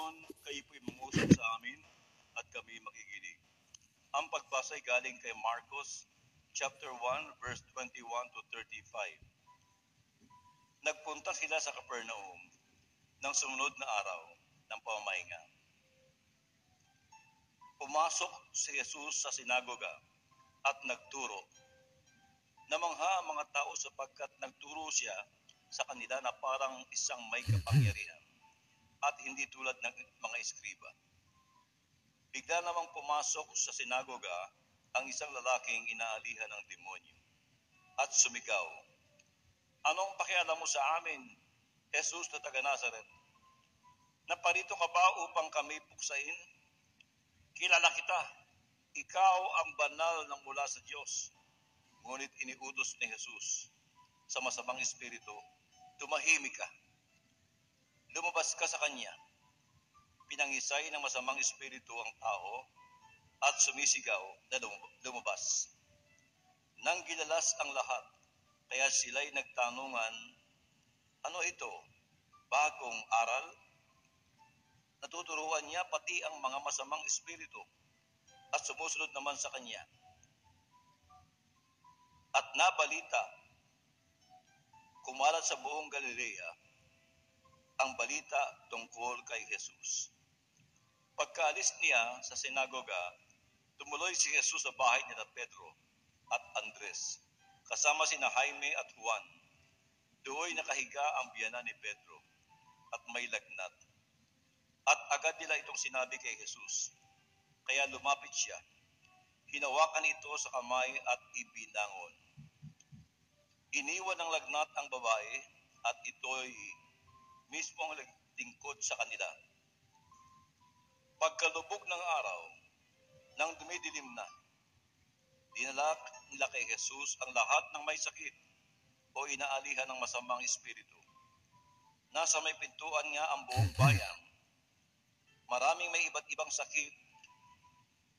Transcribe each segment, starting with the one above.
Panginoon, kayo po'y mangusap sa amin at kami makikinig. Ang pagbasa ay galing kay Marcos, chapter 1, verse 21 to 35. Nagpunta sila sa Capernaum ng sumunod na araw ng pamamahinga. Pumasok si Jesus sa sinagoga at nagturo. Namangha ang mga tao sapagkat nagturo siya sa kanila na parang isang may kapangyarihan at hindi tulad ng mga eskriba. Bigla namang pumasok sa sinagoga ang isang lalaking inaalihan ng demonyo at sumigaw, "Anong pakialam mo sa amin, Jesus na taga Nazaret? Naparito ka ba upang kami puksain? Kilala kita, ikaw ang banal ng mula sa Diyos." Ngunit iniutos ni Jesus sa masamang espiritu, "Tumahimik ka. Lumabas ka sa kanya." Pinangisay ng masamang espiritu ang tao at sumisigaw na lumabas. Nang gilalas ang lahat, kaya sila'y nagtanungan, "Ano ito? Bagong aral?" Natuturuan niya pati ang mga masamang espiritu at sumusunod naman sa kanya. At nabalita, kumalat sa buong Galilea ang balita tungkol kay Jesus. Pagkaalis niya sa sinagoga, tumuloy si Jesus sa bahay ni Pedro at Andres, kasama sina Jaime at Juan. Doon nakahiga ang biyanan ni Pedro at may lagnat. At agad nila itong sinabi kay Jesus. Kaya lumapit siya, hinawakan ito sa kamay at ibinangon. Iniwan ng lagnat ang babae at ito'y mismong lingkod sa kanila. Pagkalubog ng araw, nang dumidilim na, dinala nila kay Jesus ang lahat ng may sakit o inaalihan ng masamang espiritu. Nasa may pintuan nga ang buong bayan. Maraming may iba't ibang sakit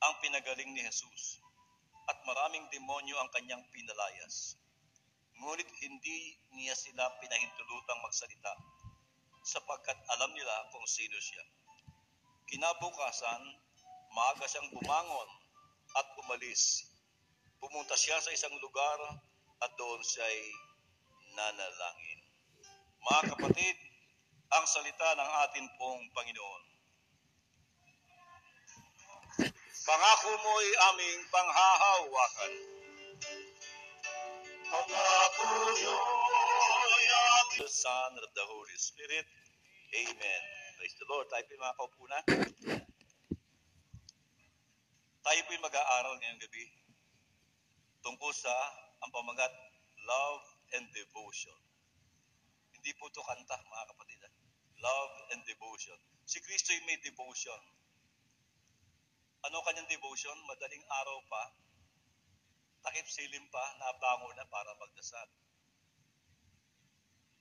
ang pinagaling ni Jesus at maraming demonyo ang kanyang pinalayas. Ngunit hindi niya sila pinahintulutang magsalita sapagkat alam nila kung sino siya. Kinabukasan, maaga siyang bumangon at umalis. Pumunta siya sa isang lugar at doon siya'y nanalangin. Mga kapatid, ang salita ng atin pong Panginoon. Pangako mo'y aming panghahawakan. Pangako mo'y aming the Son of the Holy Spirit. Amen. Praise the Lord. Tayo po'y makaupo na. Tayo po'y mag-aaral ngayong gabi tungkol sa ang pamagat Love and Devotion. Hindi po ito kanta, mga kapatid. Love and Devotion. Si Kristo'y may devotion. Ano kanyang devotion? Madaling araw pa, takip silim pa, nabango na para magdasal.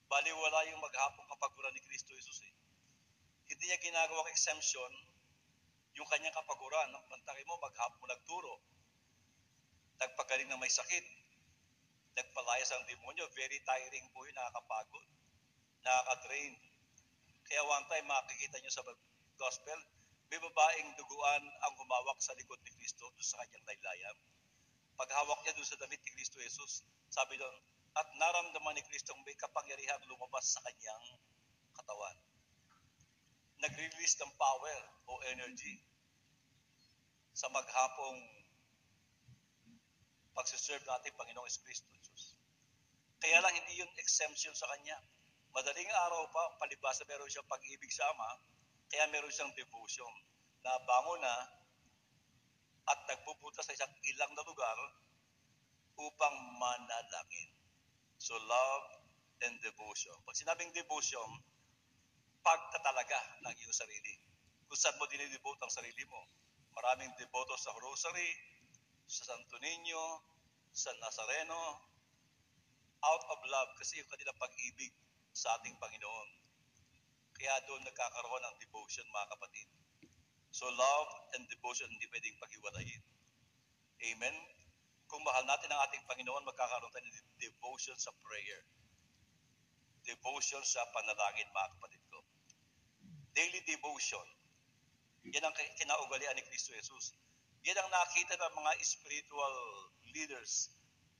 Baliwala yung maghapong kapaguran ni Kristo Jesus. Hindi niya ginagawang exemption yung kanyang kapaguran. Pantaki mo, maghapong nagturo. Nagpagaling na may sakit. Nagpalayas ang demonyo. Very tiring po yun, nakakapagod. Nakaka-drain. Kaya one time, makikita nyo sa gospel, may babaeng duguan ang humawak sa likod ni Kristo doon sa kanyang laylayan. Paghawak niya doon sa damit ni Kristo Jesus, sabi doon, at naramdaman ni Kristo may kapangyarihan lumabas sa kanyang katawan. Nag-release ng power o energy sa maghapong pagsiserve natin Panginoong Kristo Jesus. Kaya lang hindi yun exemption sa kanya. Madaling araw pa, palibasa meron siyang pag-ibig sa Ama, kaya meron siyang devotion. Nabango na at nagpupunta sa isang ilang na lugar upang manalangin. So love and devotion. Pag sinabing devotion, pagtatalaga ng iyong sarili. Kung saan mo dinidevote ang sarili mo. Maraming deboto sa Rosary, sa Santo Niño, sa Nazareno, out of love kasi yung kanilang pag-ibig sa ating Panginoon. Kaya doon nagkakaroon ng devotion, mga kapatid. So love and devotion hindi pwedeng paghiwalayin. Amen? Kung mahal natin ang ating Panginoon, magkakaroon tayo ng devotion sa prayer. Devotion sa panalangin, mga kapatid ko. Daily devotion. Yan ang kinaugalian ni Kristo Jesus. Yan ang nakita ng mga spiritual leaders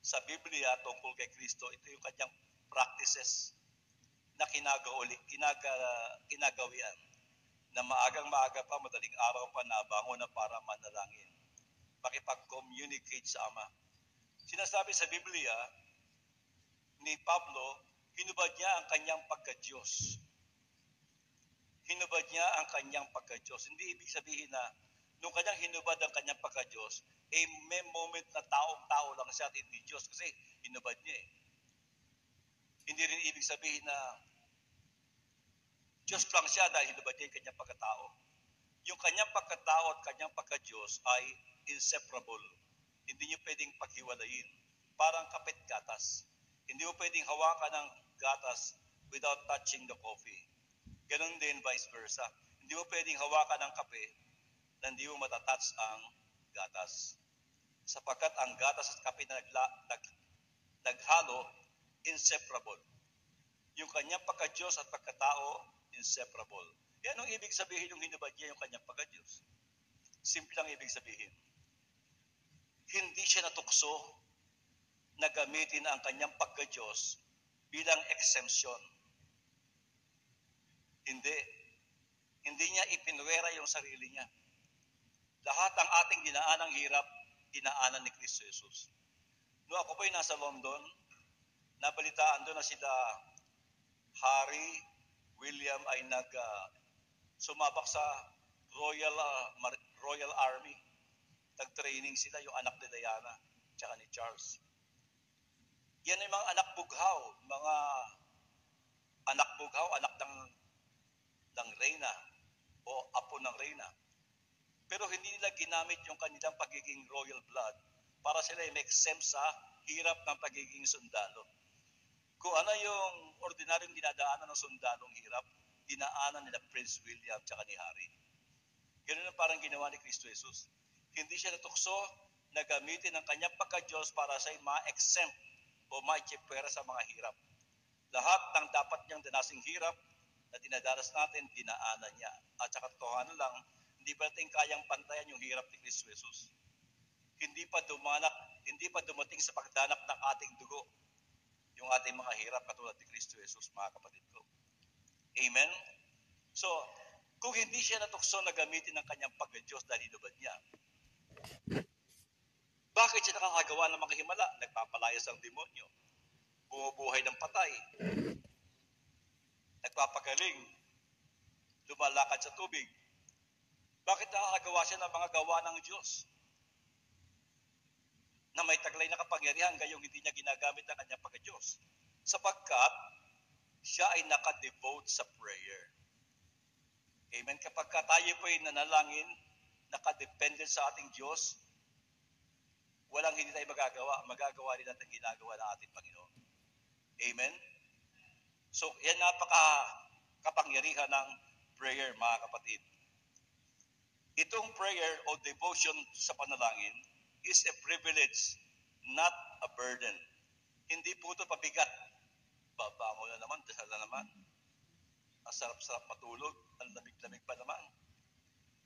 sa Biblia tungkol kay Kristo. Ito yung kanyang practices na kinagawian. Na maagang-maaga pa, madaling araw pa, nabangon na para manalangin. Makipag-communicate sa Ama. Sinasabi sa Biblia ni Pablo, hinubad niya ang kanyang pagka-Diyos. Hinubad niya ang kanyang pagka-Diyos. Hindi ibig sabihin na nung kanyang hinubad ang kanyang pagka-Diyos, may moment na taong-tao lang siya at hindi Diyos kasi hinubad niya eh. Hindi rin ibig sabihin na Diyos lang siya dahil hinubad niya yung kanyang pagkatao. Yung kanyang pagkatao at kanyang pagka-Diyos ay inseparable. Hindi niyo pwedeng paghiwalayin. Parang kapit-gatas. Hindi mo pwedeng hawakan ng gatas without touching the coffee. Ganon din, vice versa. Hindi mo pwedeng hawakan ng kape na hindi mo matatouch ang gatas. Sapagkat ang gatas at kape na naghalo, inseparable. Yung kanyang pagka-Diyos at pagkatao, inseparable. Yan ang ibig sabihin yung hinubad niya yung kanyang pagka-Diyos. Simple lang ibig sabihin. Hindi siya natukso na gamitin ang kanyang pagka-Diyos bilang exemption. Hindi niya ipinwera yung sarili niya. Lahat ang ating dinaanang hirap, dinaanan ni Kristo Jesus. Noong ako po'y nasa London, nabalitaan doon na sila Harry, William ay sumabak sa Royal Army. Nag-training sila, yung anak ni Diana, tsaka ni Charles. Yan ay mga anak bughaw, anak ng reyna o apo ng reyna. Pero hindi nila ginamit yung kanilang pagiging royal blood para sila ay ma-exempt sa hirap ng pagiging sundalo. Kung ano yung ordinaryong dinadaanan ng sundalong hirap, dinaanan nila Prince William tsaka ni Harry. Ganun ang parang ginawa ni Kristo Jesus. Hindi siya natukso na gamitin ang kanyang pagka-Diyos para siya ma-exempt o ma-chipwera sa mga hirap. Lahat ng dapat niyang danasing hirap na dinadaras natin, dinaanan niya. At sa katotohanan lang, hindi pa natin kayang pantayan yung hirap ni Kristo Jesus. Hindi pa dumating sa pagdanak ng ating dugo yung ating mga hirap katulad ni Kristo Jesus, mga kapatid ko. Amen? So, kung hindi siya natukso na gamitin ang kanyang pagka-Diyos dahil hinubad niya, bakit siya nakakagawa ng mga himala? Nagpapalayas ang demonyo, bumubuhay ng patay, nagpapagaling, lumalakad sa tubig. Bakit nakakagawa siya ng mga gawa ng Diyos? Na may taglay na kapangyarihan gayong hindi niya ginagamit ang kanyang pagka-Diyos. Sapagkat siya ay nakadevote sa prayer. Amen? Kapag tayo po ay nanalangin, nakadependent sa ating Diyos, walang hindi tayo magagawa. Magagawa rin natin ginagawa ng ating Panginoon. Amen? So, yan napaka-kapangyarihan ng prayer, mga kapatid. Itong prayer o devotion sa panalangin is a privilege, not a burden. Hindi po ito pabigat. Babango na naman, dasal na naman. Ang sarap-sarap matulog, ang lamig-lamig pa naman.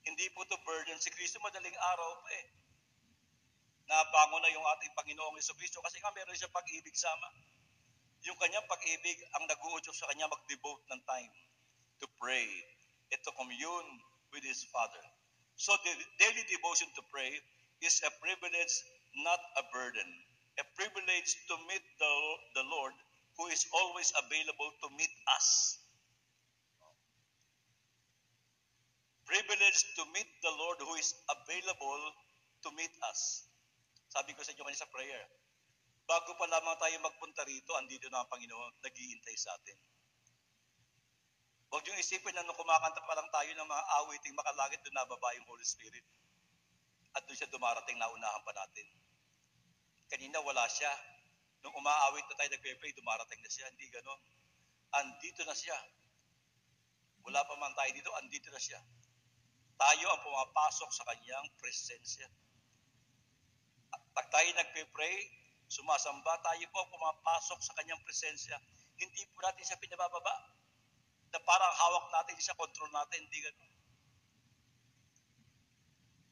Hindi po ito burden. Si Kristo madaling araw pa eh. Nabango na yung ating Panginoong Jesucristo kasi nga meron siyang pag-ibig sama. Yung kanyang pag-ibig ang nag-uudyok sa kanya mag-devote ng time to pray and to commune with His Father. So the daily devotion to pray is a privilege, not a burden. A privilege to meet the Lord who is always available to meet us. Privilege to meet the Lord who is available to meet us. Sabi ko sa inyo kanina sa prayer, bago pa lamang tayo magpunta rito, andito na ang Panginoon, naghihintay sa atin. Huwag niyong isipin na nung kumakanta pa lang tayo ng mga awiting makalangit, doon nababa yung Holy Spirit. At doon siya dumarating, naunahan pa natin. Kanina wala siya. Nung umaawit na tayo nagpe-pray, dumarating na siya. Hindi ganon. Andito na siya. Wala pa man tayo dito, andito na siya. Tayo ang pumapasok sa kanyang presensya. At pag tayo nagpe-pray, sumasamba, tayo po pumapasok sa kanyang presensya. Hindi po natin siya pinabababa. Na parang hawak natin siya, control natin, hindi gano'n.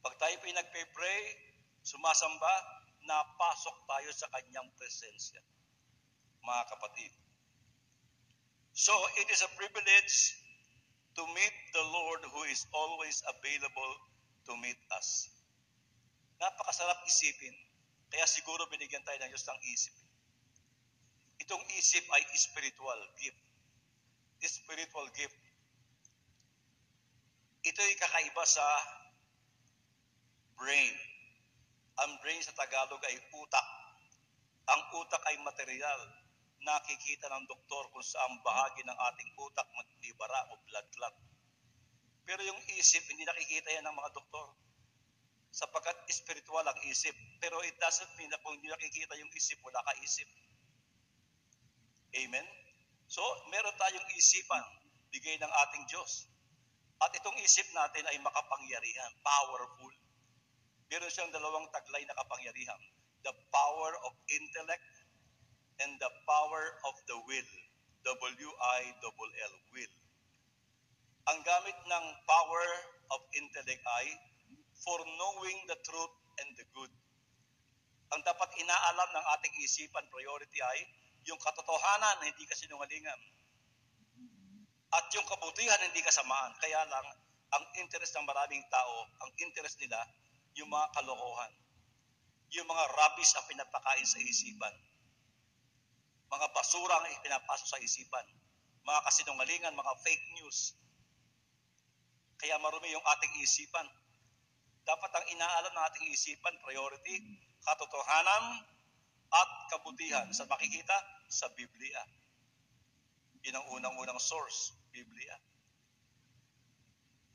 Pag tayo po nagpe-pray, sumasamba, napasok tayo sa kanyang presensya. Mga kapatid. So, it is a privilege to meet the Lord who is always available to meet us. Napakasarap isipin. Kaya siguro binigyan tayo ng Diyos ng isip. Itong isip ay spiritual gift. Spiritual gift. Ito'y kakaiba sa brain. Ang brain sa Tagalog ay utak. Ang utak ay material. Nakikita ng doktor kung saan bahagi ng ating utak magbibara o blood clot. Pero yung isip, hindi nakikita yan ng mga doktor. Sapagkat spiritual ang isip. Pero it doesn't mean na kung hindi nakikita yung isip, wala ka isip. Amen? So, meron tayong isipan, bigay ng ating Diyos. At itong isip natin ay makapangyarihan, powerful. Meron siyang dalawang taglay na kapangyarihan. The power of intellect and the power of the will. W-I-L-L, will. Ang gamit ng power of intellect ay for knowing the truth and the good. Ang dapat inaalam ng ating isipan, priority ay yung katotohanan, hindi kasinungalingan. At yung kabutihan, hindi kasamaan. Kaya lang, ang interest ng maraming tao, ang interest nila, yung mga kalokohan. Yung mga rubbish ang pinapakain sa isipan. Mga basura ang pinapasok sa isipan. Mga kasinungalingan, mga fake news. Kaya marumi yung ating isipan. Dapat ang inaalam ng ating isipan, priority, katotohanan, at kabutihan. Sa makikita? Sa Biblia. Yun ang unang-unang source, Biblia.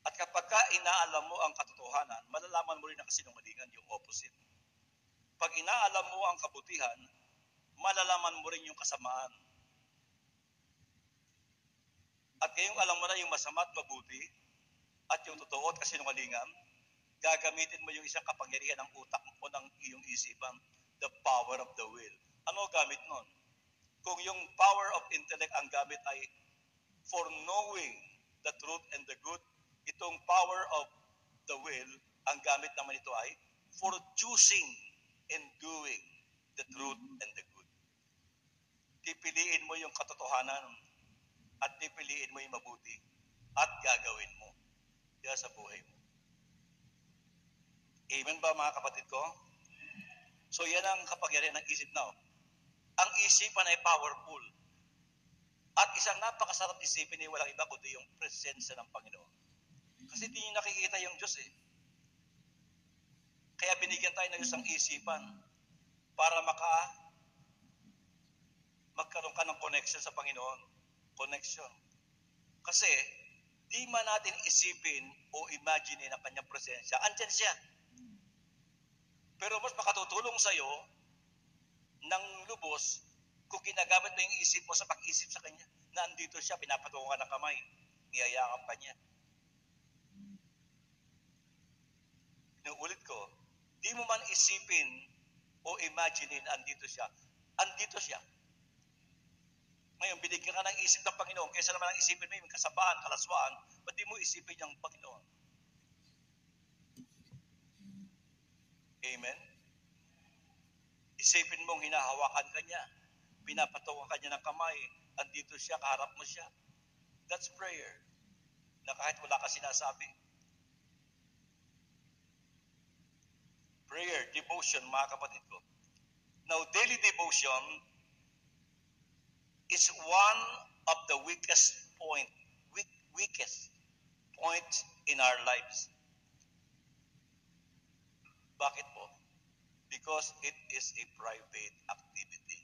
At kapag ka inaalam mo ang katotohanan, malalaman mo rin ang kasinungalingan, yung opposite. Pag inaalam mo ang kabutihan, malalaman mo rin yung kasamaan. At ngayong alam mo na yung masama at mabuti, at yung totoo at kasinungalingan, gagamitin mo yung isang kapangyarihan ng utak mo ng iyong isipan, the power of the will. Ano gamit nun? Kung yung power of intellect ang gamit ay for knowing the truth and the good, itong power of the will, ang gamit naman ito ay for choosing and doing the truth and the good. Pipiliin mo yung katotohanan at pipiliin mo yung mabuti at gagawin mo. Kaya sa buhay mo. Amen ba mga kapatid ko? So yan ang kapangyarihan ng isip now. Ang isipan ay powerful. At isang napakasarap isipin ay walang iba kundi yung presensya ng Panginoon. Kasi hindi nyo nakikita yung Diyos eh. Kaya binigyan tayo ng isang isipan para magkaroon ka ng connection sa Panginoon. Connection. Kasi di man natin isipin o imagine ang kanyang presensya, andyan siya. Pero mas makatutulong sa'yo ng lubos kung ginagamit mo yung isip mo sa pag-isip sa kanya. Na andito siya, pinapatungan ka ng kamay, niyayakap ka niya. Inuulit ko, di mo man isipin o imaginein andito siya. Andito siya. Ngayon, binigyan ka ng isip ng Panginoon, kaysa naman ang isipin mo yung kasabaan, kalaswaan, ba't di mo isipin yung Panginoon? Amen? Isipin mong hinahawakan ka niya, pinapatungan ka niya ng kamay, andito siya, kaharap mo siya. That's prayer. Na kahit wala ka sinasabi. Prayer, devotion, mga kapatid ko. Now, daily devotion is one of the weakest point in our lives. Bakit po? Because it is a private activity.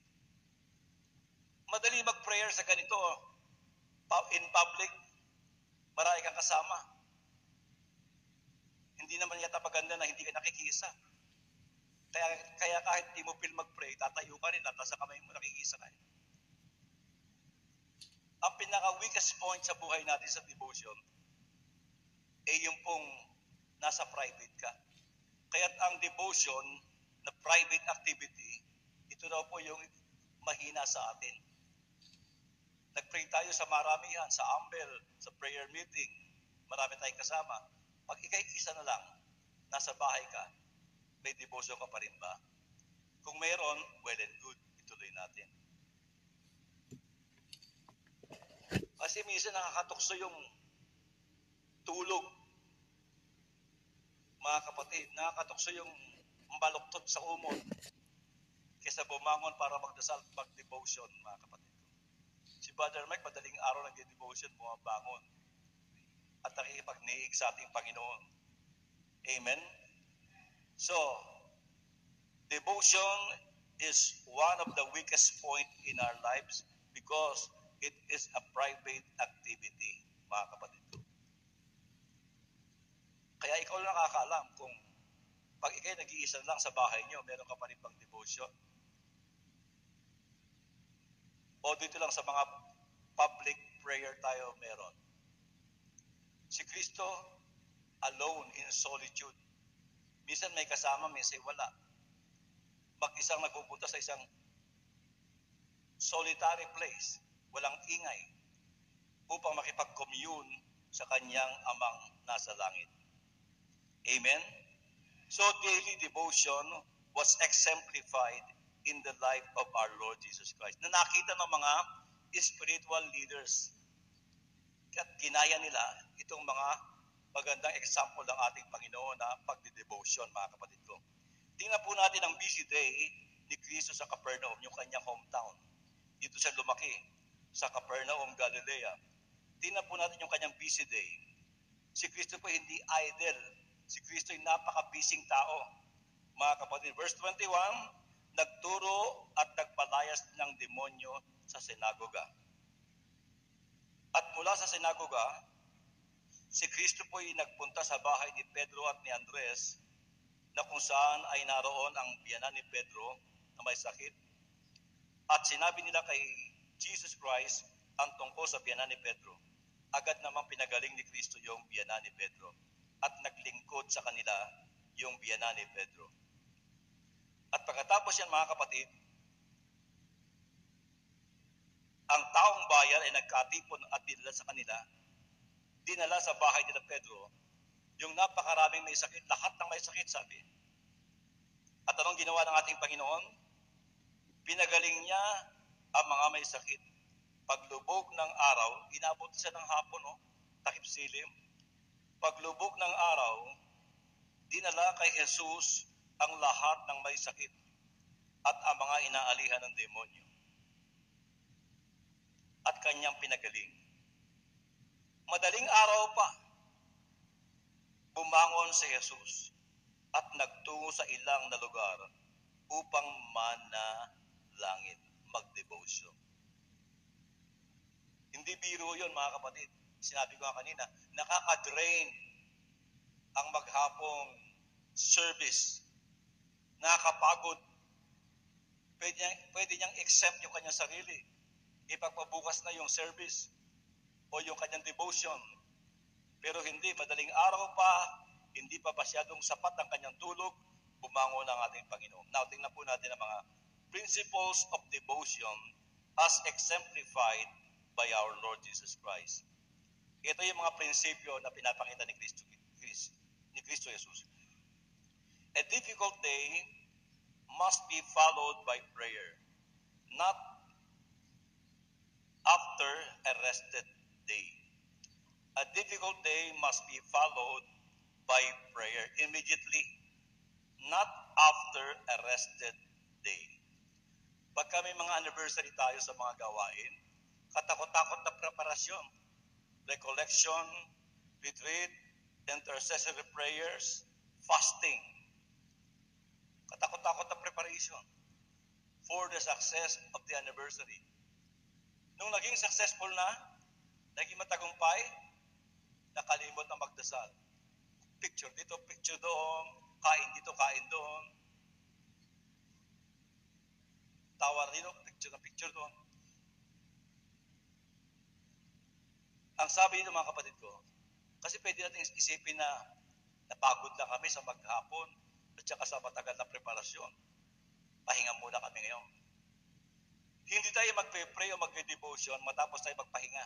Madali mag-prayer sa ganito. In public, marami kang kasama. Hindi naman yata maganda na hindi ka nakikisa. Kaya kahit hindi mo feel mag-pray, tatayo ka rin, tatas sa kamay mo, nakikisa ka. Ang pinaka-weakest point sa buhay natin sa devotion ay yung pong nasa private ka. Kaya't ang devotion na private activity, ito daw po yung mahina sa atin. Nag-pray tayo sa maramihan, sa Ambel, sa prayer meeting, marami tayong kasama. Pag ikay isa na lang, nasa bahay ka, may devotion ka pa rin ba? Kung mayroon, well and good, ituloy natin. Kasi minsan nakakatukso yung tulog. Mga kapatid, nakakatukso yung baluktot sa umot kaysa bumangon para magdasal, mag-devotion, mga kapatid. Si Brother Mike, madaling araw nag-devotion, bumabangon at nakikipag-niig sa ating Panginoon. Amen? So, devotion is one of the weakest point in our lives because it is a private activity, mga kapatid ko. Kaya ikaw lang nakakaalam kung pag ikay nag-iisa lang sa bahay niyo, meron ka pa rin pang devotion. O dito lang sa mga public prayer tayo meron. Si Kristo alone in solitude. Minsan may kasama, minsan wala. Mag-isang nagpupunta sa isang solitary place, walang ingay, upang makipag-commune sa kanyang amang nasa langit. Amen? So daily devotion was exemplified in the life of our Lord Jesus Christ. Na nakita ng mga spiritual leaders at ginaya nila itong mga magandang example ng ating Panginoon na pagdi-devotion, mga kapatid ko. Tingnan po natin ang busy day ni Cristo sa Capernaum, yung kanyang hometown. Dito siya lumaki, sa Capernaum, Galilea. Tingnan po natin yung kanyang busy day. Si Cristo po hindi idle. Si Kristo ay napaka-busy tao. Mga kapatid, verse 21, nagturo at nagpalayas ng demonyo sa sinagoga. At mula sa sinagoga, si Kristo po ay nagpunta sa bahay ni Pedro at ni Andres, na kung saan ay naroon ang biyanan ni Pedro na may sakit. At sinabi nila kay Jesus Christ ang tungkol sa biyanan ni Pedro. Agad namang pinagaling ni Kristo yung biyanan ni Pedro at naglingkod sa kanila yung biyanan ni Pedro. At pagkatapos yan, mga kapatid, ang taong bayan ay nagkatipon at dinala sa bahay ni Pedro, yung napakaraming may sakit, lahat ng may sakit, sabi. At anong ginawa ng ating Panginoon? Pinagaling niya ang mga may sakit. Paglubog ng araw, inabot siya ng hapon, takip silim. Paglubog ng araw, dinala kay Jesus ang lahat ng may sakit at ang mga inaalihan ng demonyo. At kanyang pinagaling. Madaling araw pa, bumangon si Jesus at nagtungo sa ilang na lugar upang manalangin, mag-devotion. Hindi biro yun, mga kapatid. Sinabi ko kanina, nakaka-drain ang maghapong service. Nakakapagod. Pwede niyang exempt yung kanyang sarili. Ipagpabukas na yung service o yung kanyang devotion. Pero hindi, madaling araw pa, hindi pa masyadong sapat ang kanyang tulog, bumangon ang ating Panginoon. Now, tingnan po natin ang mga principles of devotion as exemplified by our Lord Jesus Christ. Ito yung mga prinsipyo na pinapakita ni Kristo Jesus. A difficult day must be followed by prayer, not after a rested day. A difficult day must be followed by prayer immediately, not after a rested day. Pagka may mga anniversary tayo sa mga gawain, katakot-takot na preparasyon, recollection, retreat, intercessory prayers, fasting. Katakot-takot na preparation for the success of the anniversary. Nung naging successful na, naging matagumpay, nakalimot na magdasal. Picture dito, picture doon, kain dito, kain doon. Tawa dito, picture doon. Ang sabi nito, mga kapatid ko, kasi pwede natin isipin na napagod na kami sa maghapon at saka sa matagal na preparasyon. Pahinga muna kami ngayon. Hindi tayo magpe-pray o magpe-devotion matapos tayo magpahinga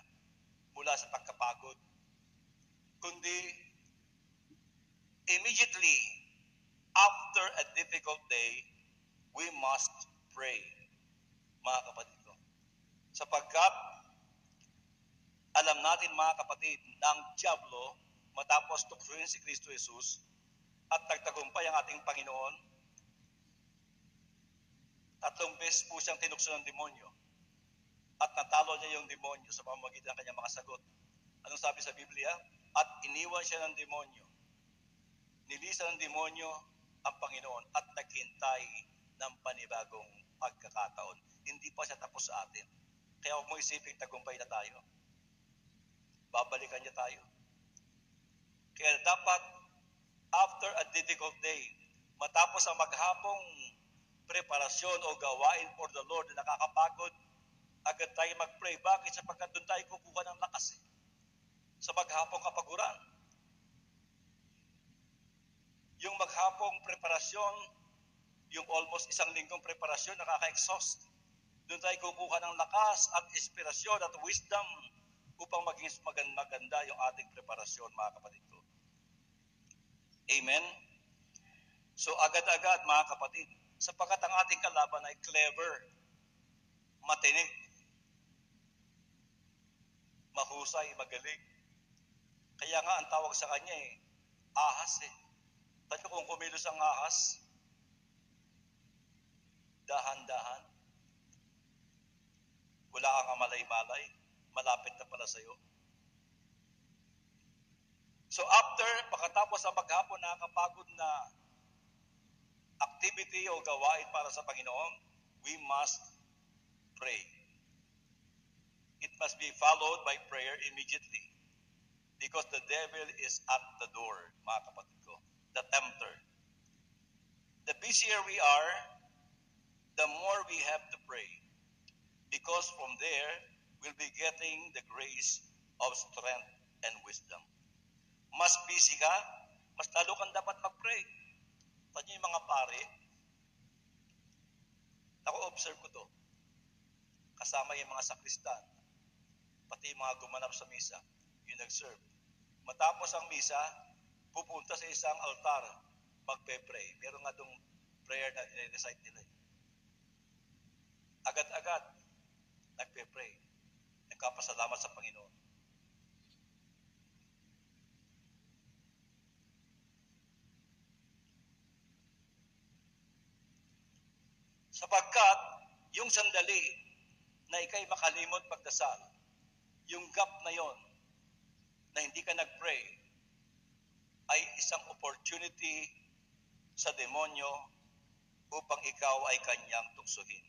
mula sa pagkapagod. Kundi, Immediately after a difficult day, we must pray, mga kapatid ko. Sapagkat alam natin, mga kapatid, na ang Diablo, matapos tuksoin si Kristo Jesus at nagtagumpay ang ating Panginoon, 3 beses po siyang tinukso ng demonyo at natalo niya yung demonyo sa pamamagitan ng kanyang mga sagot. Anong sabi sa Biblia? At iniwan siya ng demonyo. Nilisan ng demonyo ang Panginoon at naghintay ng panibagong pagkakataon. Hindi pa siya tapos sa atin. Kaya huwag mo isipin tagumpay na tayo. Babalikan niya tayo. Kaya dapat, after a difficult day, matapos ang maghapong preparasyon o gawain for the Lord na nakakapagod, agad tayo mag-pray. Bakit? Sapagkat doon tayo kukuha ng lakas sa maghapong kapaguran. Yung maghapong preparasyon, yung almost 1 linggong preparasyon, nakaka-exhaust. Doon tayo kukuha ng lakas at inspirasyon at wisdom upang maging maganda yung ating preparasyon, mga kapatid ko. Amen? So agad-agad, mga kapatid, sapagkat ang ating kalaban ay clever, matinik, mahusay, magaling. Kaya nga ang tawag sa kanya ahas Tayo kung kumilos ang ahas, dahan-dahan, wala kang amalay-malay, malapit na pala sa'yo. So after, pagkatapos ang maghapon nakakapagod na activity o gawain para sa Panginoon, we must pray. It must be followed by prayer immediately because the devil is at the door, mga kapatid ko, the tempter. The busier we are, the more we have to pray because from there, we'll be getting the grace of strength and wisdom. Mas busy ka, mas lalo kang dapat mag-pray. Tanyo yung mga pare, ako-observe ko to, kasama yung mga sakristan, pati yung mga gumanap sa misa, yung nag-serve. Matapos ang misa, pupunta sa isang altar, magpe-pray. Meron nga itong prayer na nire-recite nila. Agad-agad, nagpe-pray. Nagkapasalamat sa Panginoon. Sapagkat, yung sandali na ikay makalimot pagdasal, yung gap na yon na hindi ka nag-pray, ay isang opportunity sa demonyo upang ikaw ay kanyang tuksohin.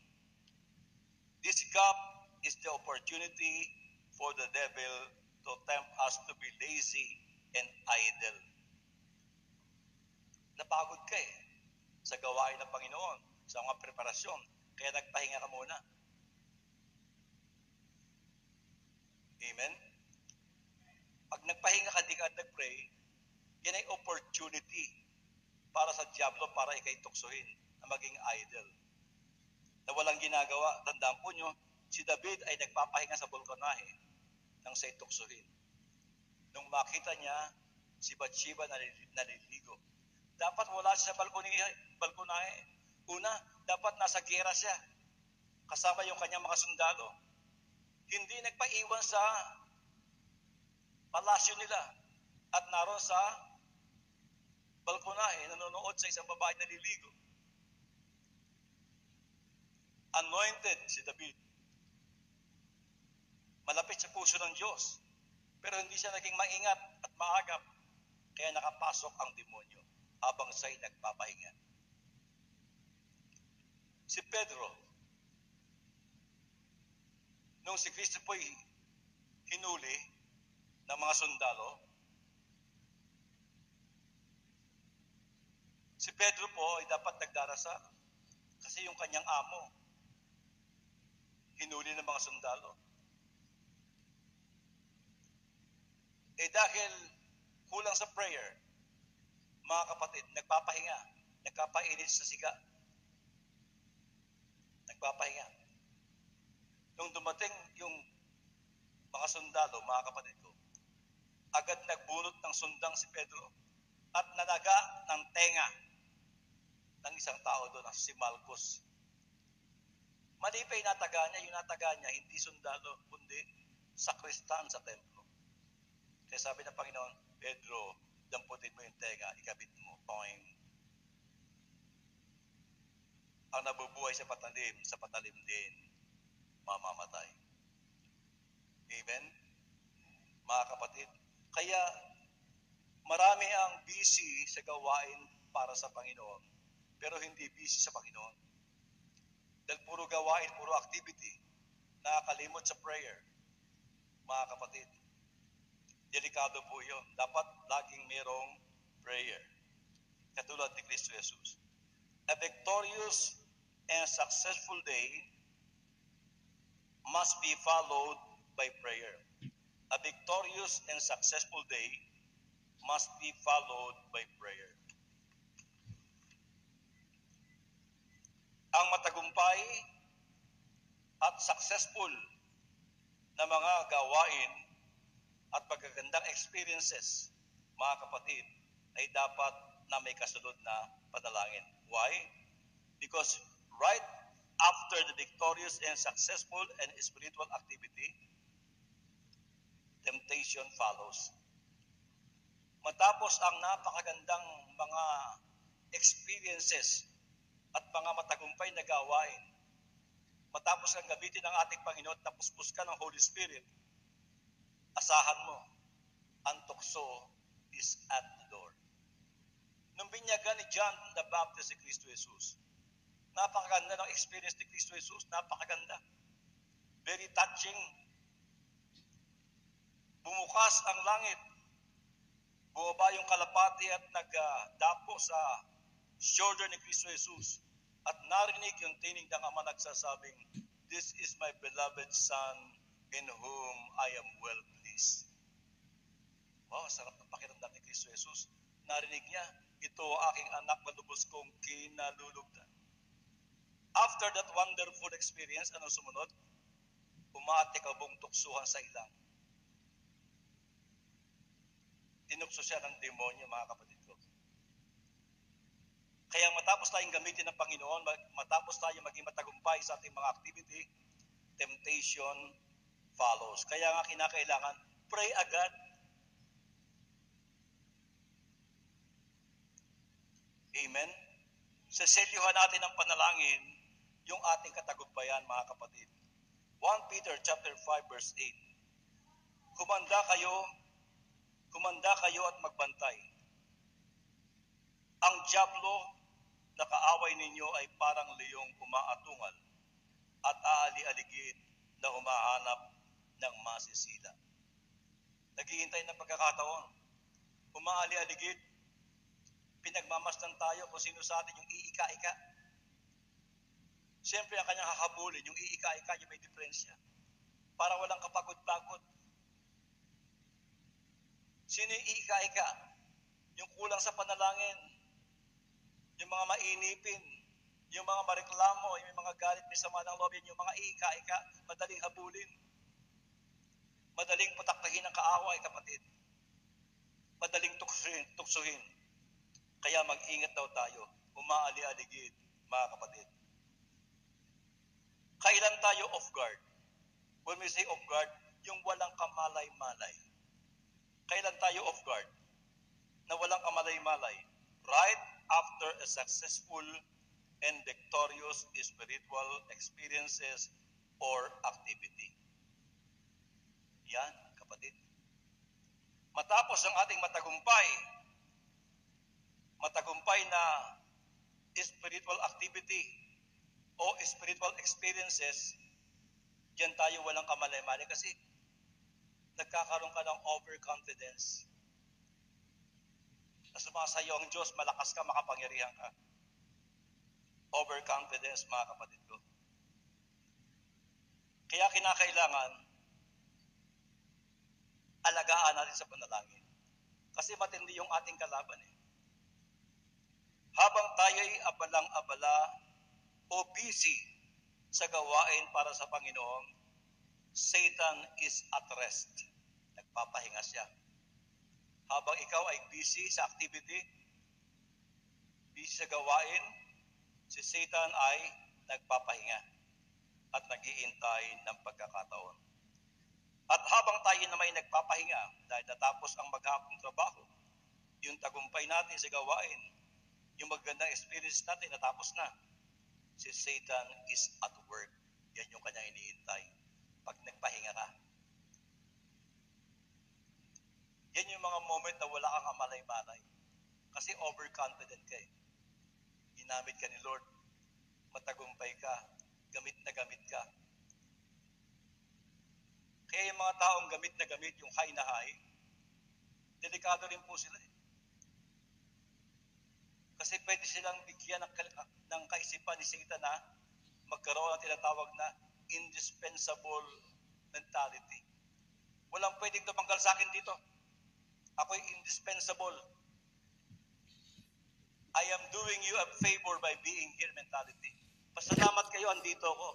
This gap is the opportunity for the devil to tempt us to be lazy and idle. Napagod ka sa gawain ng Panginoon, sa mga preparasyon, kaya nagpahinga ka muna. Amen? Pag nagpahinga ka, di ka nag-pray, yan ay opportunity para sa Diablo para ikay tuksohin na maging idle. Na walang ginagawa. Tandaan po nyo, si David ay nagpapahinga sa balkonahe nang siya'y tuksohin. Nung makita niya si Bathsheba naliligo, dapat wala siya sa balkonahe. Una, dapat nasa gera siya, kasama yung kanyang mga sundalo. Hindi nagpaiwan sa palasyo nila at naroon sa balkonahe, nanonood sa isang babae na naliligo. Anointed si David. Malapit sa puso ng Diyos. Pero hindi siya naging maingat at maagap. Kaya nakapasok ang demonyo habang siya'y nagpapahinga. Si Pedro, nung si Kristo po'y hinuli ng mga sundalo, si Pedro po ay dapat nagdarasal kasi yung kanyang amo hinuli ng mga sundalo. Dahil kulang sa prayer, mga kapatid, nagpapahinga, nagpapainit sa siga. Nagpapahinga. Nung dumating yung mga sundalo, mga kapatid ko, agad nagbunot ng sundang si Pedro at nanaga ng tenga ng isang tao doon, si Malchus. Mali pa yung nataga niya, hindi sundalo, kundi sakristan sa templo. Kaya sabi ng Panginoon, Pedro, damputin mo yung tenga, ikabit mo, poing. Ang nabubuhay sa patalim din, mamamatay. Amen? Mga kapatid, kaya marami ang busy sa gawain para sa Panginoon, pero hindi busy sa Panginoon. Dahil puro gawain, puro activity, nakakalimot sa prayer. Mga kapatid, delikado po yun. Dapat laging merong prayer. Katulad ni Kristo Jesus. A victorious and successful day must be followed by prayer. A victorious and successful day must be followed by prayer. Ang matagumpay at successful na mga gawain at magagandang experiences, mga kapatid, ay dapat na may kasunod na panalangin. Why? Because right after the victorious and successful and spiritual activity, temptation follows. Matapos ang napakagandang mga experiences at mga matagumpay na gawain, matapos kang gamitin ng ating Panginoon, tapos ka ng Holy Spirit, asahan mo, ang tukso is at the door. Nung binyagan ni John the Baptist si Kristo Jesus, napakaganda ng experience ni Kristo Jesus, napakaganda. Very touching. Bumukas ang langit, bumaba yung kalapati at nagdapo sa shoulder ni Kristo Jesus, at narinig yung tinig ng Ama nagsasabing, "This is my beloved Son, in whom I am well pleased." Wow, sarap ng pakiramdam ni Kristo Jesus. Narinig niya, ito aking anak na lubos kong kinalulugdan. After that wonderful experience, ano sumunod? Umati ka buong tuksuhan sa ilang. Tinukso siya ng demonyo, mga kapatid ko. Kaya matapos tayong gamitin ng Panginoon, matapos tayo maging matagumpay sa ating mga activity, temptation follows. Kaya nga kinakailangan, pray agad. Amen? Seselyuhan natin ng panalangin yung ating katagumpayan, mga kapatid. 1 Peter chapter 5 verse 8. Kumanda kayo at magbantay. Ang dyablo na kaaway ninyo ay parang leyong umaatungal at aali-aligid na humahanap ng masisila. Naghihintay ng pagkakataon. Umaali-aligid. Pinagmamasdan tayo kung sino sa atin yung iika-ika. Siyempre, ang kanyang hahabulin, yung iika-ika, yung may diferensya. Para walang kapagod-pagod. Sino yung iika-ika? Yung kulang sa panalangin, yung mga mainipin, yung mga mareklamo, yung mga galit, may sama ng loob, yung mga iika-ika, madaling habulin. Madaling pataktahin ng kaaway, kapatid. Madaling tuksuhin. Kaya mag-ingat daw tayo, umaali-aligid, mga kapatid. Kailan tayo off guard? When we say off guard, yung walang kamalay-malay. Kailan tayo off guard? Na walang kamalay-malay. Right after a successful and victorious spiritual experiences or activity. Yan, kapatid. Matapos ang ating matagumpay na spiritual activity o spiritual experiences, diyan tayo walang kamalay-malay kasi nagkakaroon ka ng overconfidence. Na sumasayo ang Diyos, malakas ka, makapangyarihan ka. Overconfidence, mga kapatid ko. Kaya kinakailangan, alagaan natin sa panalangin. Kasi matindi yung ating kalaban eh. Habang tayo'y abalang-abala o busy sa gawain para sa Panginoon, Satan is at rest. Nagpapahinga siya. Habang ikaw ay busy sa activity, busy sa gawain, si Satan ay nagpapahinga at nag-iintay ng pagkakataon. At habang tayo na may nagpapahinga dahil natapos ang maghapong trabaho, yung tagumpay natin sa gawain, yung magandang experience natin natapos na, si Satan is at work. Yan yung kanyang iniintay. Pag nagpahinga ka. Yan yung mga moment na wala kang kamalay-malay. Kasi overconfident ka eh. Ginamit ka ni Lord. Matagumpay ka. Gamit na gamit ka. Kaya yung mga taong gamit na gamit, yung high na high, delikado rin po sila eh. Kasi pwede silang bigyan ng kaisipan ni Satan na magkaroon ng tinatawag na indispensable mentality. Walang pwedeng tumanggal sa akin dito. Ako'y indispensable. I am doing you a favor by being here mentality. Pasalamat kayo, andito ako.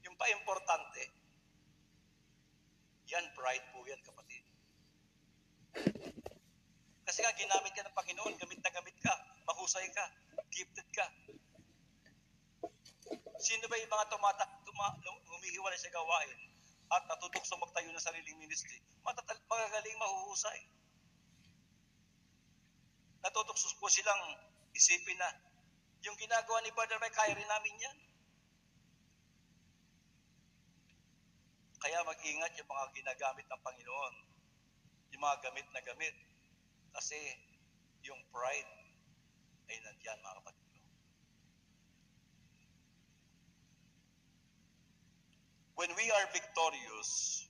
Yung pa-importante, yan, pride po yan, kapatid. Kasi nga, ginamit ka ng Panginoon, gamit na gamit ka, mahusay ka, gifted ka. Sino ba yung mga humihiwalay sa gawain at natutokso magtayo ng sariling ministry? Magagaling, mahuhusay. Natutokso po silang isipin na yung ginagawa ni Brother Mike, kaya rin namin yan. Kaya mag-ingat yung mga ginagamit ng Panginoon, yung mga gamit na gamit. Kasi yung pride ay nandiyan, mga kapatid ko. When we are victorious,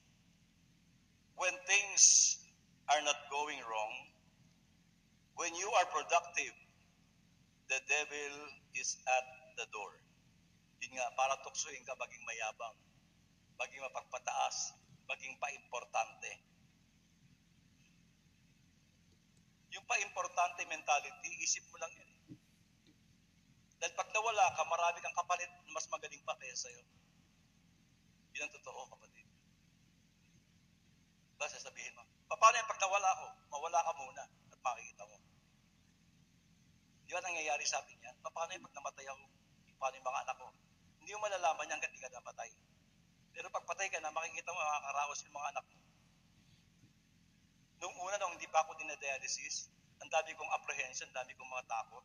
when things are not going wrong, when you are productive, the devil is at the door. Yun nga, para tuksoin ka, maging mayabang, maging mapagpataas, maging paimportante. Yung pa-importante mentality, isip mo lang yun. Dahil pag nawala ka, marami kang kapalit na mas magaling pa kaya sa'yo. Yun ang totoo, kapatid. Diba, sasabihin mo, paano yung pag nawala ko? Mawala ka muna at makikita mo. Di ba nangyayari sa atin yan? Paano yung pag namatay ako? Paano yung mga anak ko? Hindi mo malalaman yan hanggang di ka namatay. Pero pag patay ka na, makikita mo, makakaraos yung mga anak mo. Nung una, nung hindi pa ako dinadialysis, ang dami kong apprehension, ang dami kong mga takot.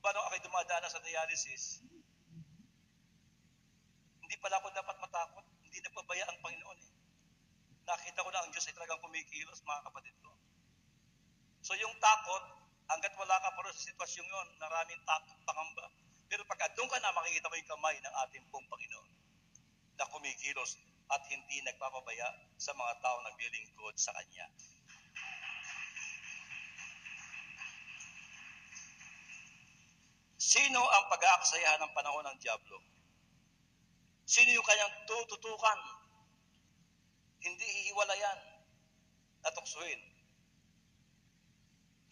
Paano ako'y dumadaan sa dialysis? Hindi pala ako dapat matakot. Hindi nagpabaya ang Panginoon eh. Nakita ko na ang Diyos ay talagang kumikilos, mga kapatid ko. So yung takot, hanggat wala ka pa rin sa sitwasyon yun, maraming takot, pangamba. Pero pag doon ka na, makikita mo yung kamay ng ating pong Panginoon na kumikilos at hindi nagpapabaya sa mga tao naglilingkod sa Kanya. Sino ang pag-aaksayahan ng panahon ng Diablo? Sino yung kanyang tututukan? Hindi hihiwalayan at tuksuin.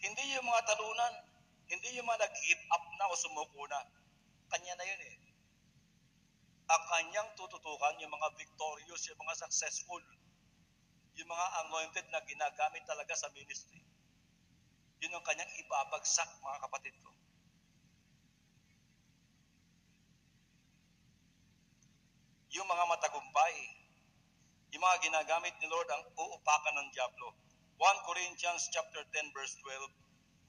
Hindi yung mga talunan, hindi yung mga nag-give up na o sumuko na. Kanya na yun eh. Ang kanyang tututukan, yung mga victorious, yung mga successful, yung mga anointed na ginagamit talaga sa ministry. Yun ang kanyang ibabagsak, mga kapatid ko. Yung mga matagumpay, yung mga ginagamit ni Lord ang uupakan ng Diablo. 1 Corinthians chapter 10 verse 12,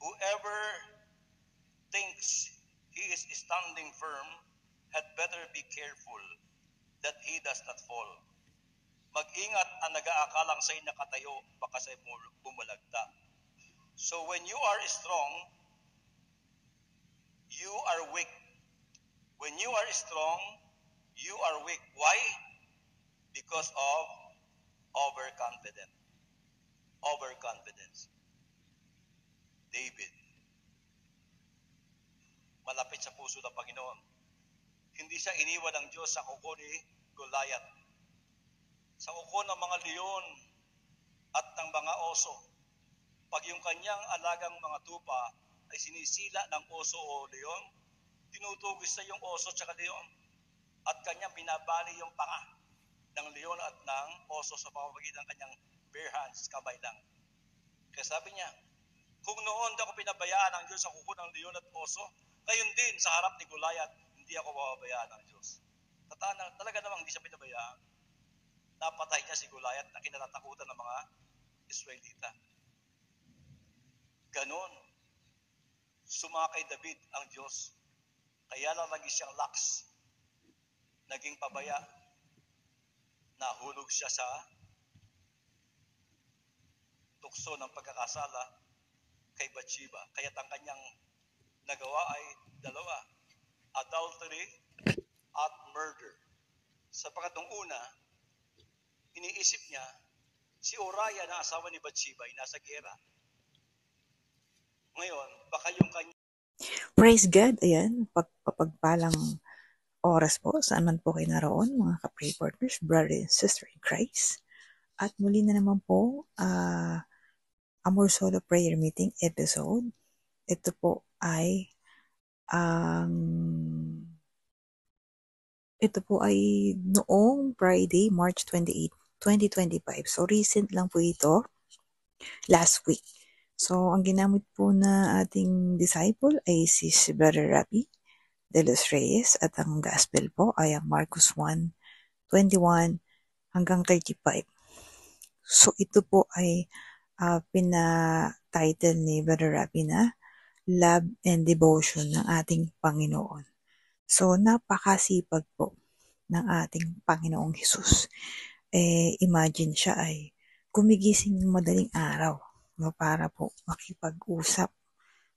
whoever thinks he is standing firm had better be careful that he does not fall. Mag-ingat ang nag-aakalang sa'y nakatayo, baka sa'y bumulagta. So when you are strong, you are weak. When you are strong, you are weak. Why? Because of overconfidence. Overconfidence. David, malapit sa puso ng Panginoon. Hindi siya iniwan ng Diyos sa kuko ni Goliath. Sa kuko ng mga leon at ng mga oso. Pag yung kanyang alagang mga tupa ay sinisila ng oso o leon, tinutugis na yung oso at leon. At kanyang binabali yung panga ng leon at ng oso sa pamamagitan ng kanyang bare hands, kamay lang. Kaya sabi niya, kung noon ako pinabayaan ng Diyos sa kuko ng leon at oso, gayon din sa harap ni Goliath, hindi ako mababayaan ng Diyos. Talaga namang hindi siya pinabayaan. Napatay niya si Goliath na kinatatakutan ng mga Israelita. Ganon, sumakay David ang Diyos. Kaya lang lagi siyang lax. Naging pabaya. Nahulog siya sa tukso ng pagkakasala kay Bathsheba. Kaya't ang kanyang nagawa ay dalawa. Adultery at murder. Sapagkat nung una, iniisip niya, si Uriah na asawa ni Bathsheba ay nasa gera. Ngayon, baka yung kanya... Praise God, ayan, pagpalang oras po, saan man po kayo naroon, mga ka-pray partners, brother and sister in Christ. At muli na naman po, Amor Solo Prayer Meeting episode. Ito po ay noong Friday, March 28, 2025. So, recent lang po ito, last week. So, ang ginamit po na ating disciple ay si Brother Rapi de los Reyes at ang gospel po ay ang Marcos 1:21 hanggang 35. So, ito po ay pina-title ni Brother Rapi na Love and Devotion ng ating Panginoon. So, napakasipag po ng ating Panginoong Hesus. Imagine siya ay gumigising ng madaling araw para po makipag-usap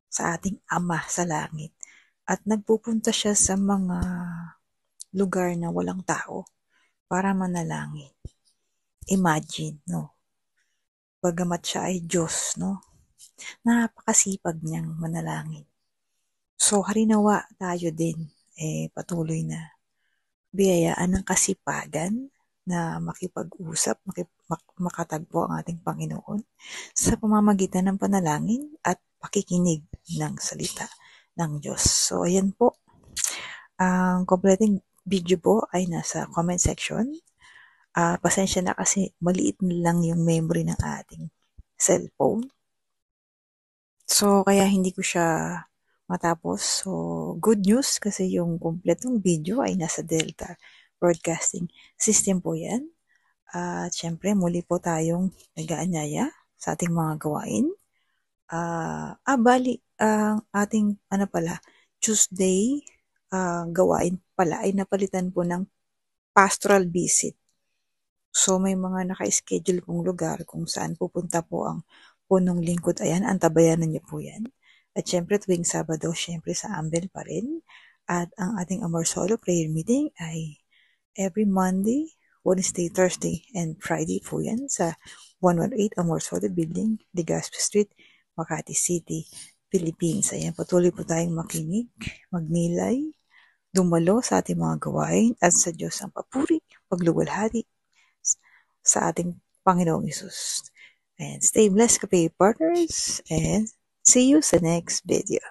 sa ating Ama sa langit. At nagpupunta siya sa mga lugar na walang tao para manalangin. Imagine, no? Bagamat siya ay Diyos, no? Napakasipag niyang manalangin. So, harinawa tayo din, patuloy na biyayaan ng kasipagan na makipag-usap, makatagpo ang ating Panginoon sa pamamagitan ng panalangin at pakikinig ng salita ng Diyos. So, ayan po. Ang completing video po ay nasa comment section. Pasensya na kasi maliit lang yung memory ng ating cellphone. So, kaya hindi ko siya matapos. So, good news kasi yung kompletong video ay nasa Delta Broadcasting System po yan. At syempre, muli po tayong nag-aanyaya sa ating mga gawain. Ang ating Tuesday gawain pala ay napalitan po ng pastoral visit. So, may mga naka-schedule pong lugar kung saan pupunta po ang punong lingkod. Ayan, antabayanan niyo po yan. At syempre, tuwing Sabado, syempre sa Ambel pa rin. At ang ating Amor Solo Prayer Meeting ay every Monday, Wednesday, Thursday, and Friday po yan sa 118 Amor Solo Building, Legazpi Street, Makati City, Philippines. Ayan, patuloy po tayong makinig, magnilay, dumalo sa ating mga gawain at sa Diyos ang papuri, pagluwalhati sa ating Panginoong Hesus. And stay blessed, ka-pay partners, and see you sa next video.